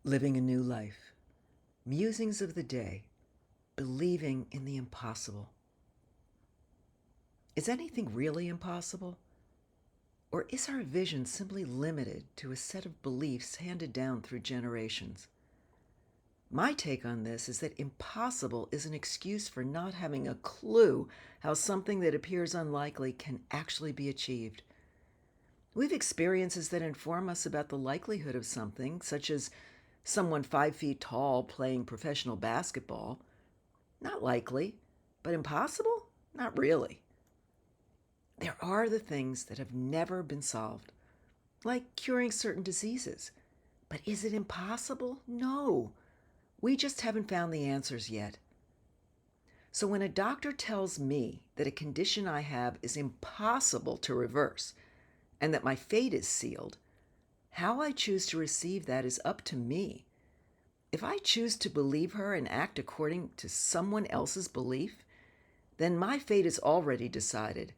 Living a New Life. Musings of the Day. Believing in the impossible. Is anything really impossible? Or is our vision simply limited to a set of beliefs handed down through generations? My take on this is that impossible is an excuse for not having a clue how something that appears unlikely can actually be achieved. We have experiences that inform us about the likelihood of something, such as someone 5 feet tall playing professional basketball. Not likely, but impossible? Not really. There are the things that have never been solved, like curing certain diseases. But is it impossible? No. We just haven't found the answers yet. So when a doctor tells me that a condition I have is impossible to reverse and that my fate is sealed, how I choose to receive that is up to me. If I choose to believe her and act according to someone else's belief, then my fate is already decided.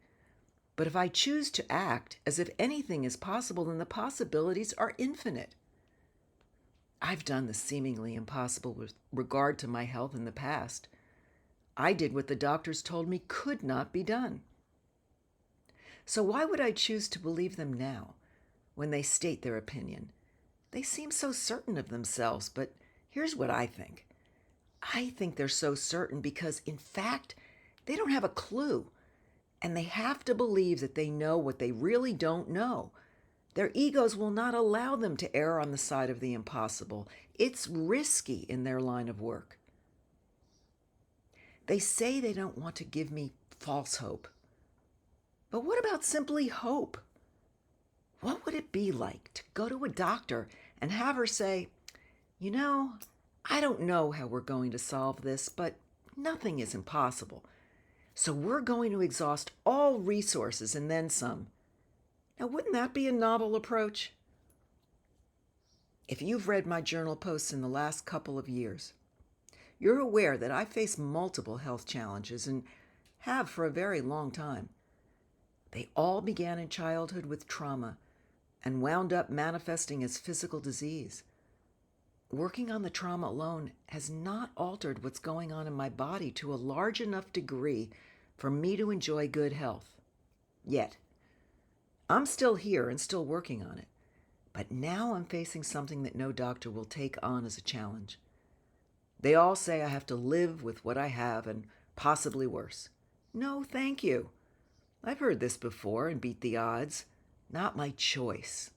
But if I choose to act as if anything is possible, then the possibilities are infinite. I've done the seemingly impossible with regard to my health in the past. I did what the doctors told me could not be done. So why would I choose to believe them now when they state their opinion? They seem so certain of themselves, but here's what I think. I think they're so certain because, in fact, they don't have a clue, and they have to believe that they know what they really don't know. Their egos will not allow them to err on the side of the impossible. It's risky in their line of work. They say they don't want to give me false hope. But what about simply hope? What would it be like to go to a doctor and have her say, I don't know how we're going to solve this, but nothing is impossible. So we're going to exhaust all resources and then some. Now, wouldn't that be a novel approach? If you've read my journal posts in the last couple of years, you're aware that I face multiple health challenges and have for a very long time. They all began in childhood with trauma and wound up manifesting as physical disease. Working on the trauma alone has not altered what's going on in my body to a large enough degree for me to enjoy good health. Yet, I'm still here and still working on it. But now I'm facing something that no doctor will take on as a challenge. They all say I have to live with what I have and possibly worse. No, thank you. I've heard this before and beat the odds. Not my choice.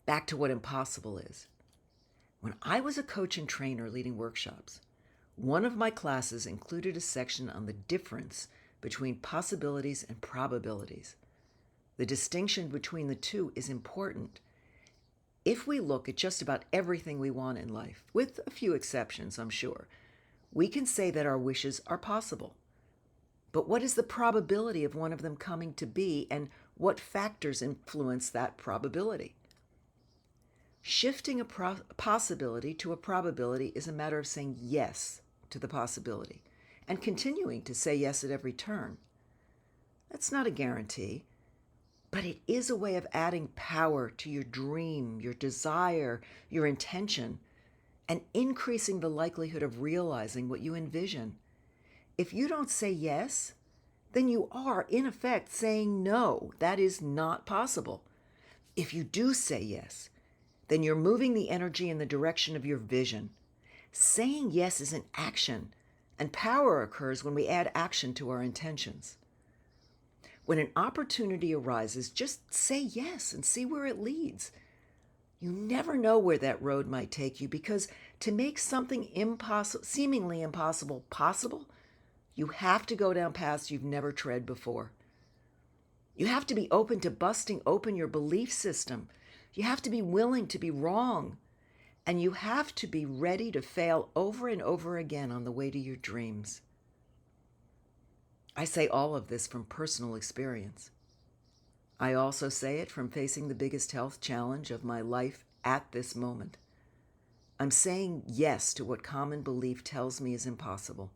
Back to what impossible is. When I was a coach and trainer leading workshops, one of my classes included a section on the difference between possibilities and probabilities. The distinction between the two is important. If we look at just about everything we want in life, with a few exceptions, I'm sure, we can say that our wishes are possible. But what is the probability of one of them coming to be, and what factors influence that probability? Shifting a possibility to a probability is a matter of saying yes to the possibility and continuing to say yes at every turn. That's not a guarantee, but it is a way of adding power to your dream, your desire, your intention, and increasing the likelihood of realizing what you envision. If you don't say yes, then you are, in effect, saying no. That is not possible. If you do say yes, then you're moving the energy in the direction of your vision. Saying yes is an action, and power occurs when we add action to our intentions. When an opportunity arises, just say yes and see where it leads. You never know where that road might take you, because to make something seemingly impossible possible, you have to go down paths you've never tread before. You have to be open to busting open your belief system. You have to be willing to be wrong. And you have to be ready to fail over and over again on the way to your dreams. I say all of this from personal experience. I also say it from facing the biggest health challenge of my life at this moment. I'm saying yes to what common belief tells me is impossible.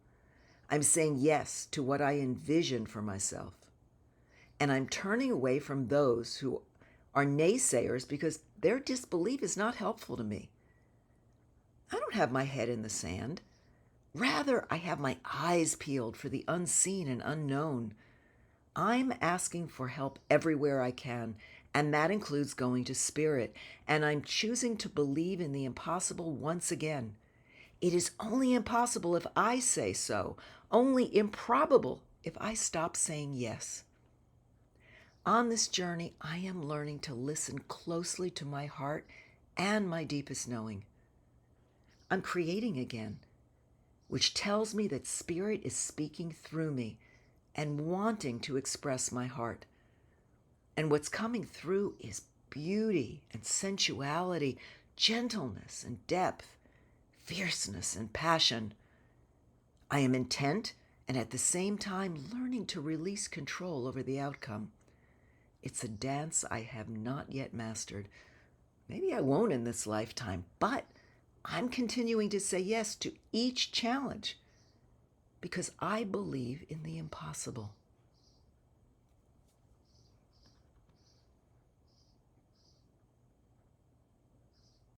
I'm saying yes to what I envision for myself. And I'm turning away from those who are naysayers because their disbelief is not helpful to me. I don't have my head in the sand. Rather, I have my eyes peeled for the unseen and unknown. I'm asking for help everywhere I can, and that includes going to spirit, and I'm choosing to believe in the impossible once again. It is only impossible if I say so, only improbable if I stop saying yes. On this journey, I am learning to listen closely to my heart and my deepest knowing. I'm creating again, which tells me that Spirit is speaking through me and wanting to express my heart. And what's coming through is beauty and sensuality, gentleness and depth, fierceness and passion. I am intent and at the same time learning to release control over the outcome. It's a dance I have not yet mastered. Maybe I won't in this lifetime, but I'm continuing to say yes to each challenge because I believe in the impossible.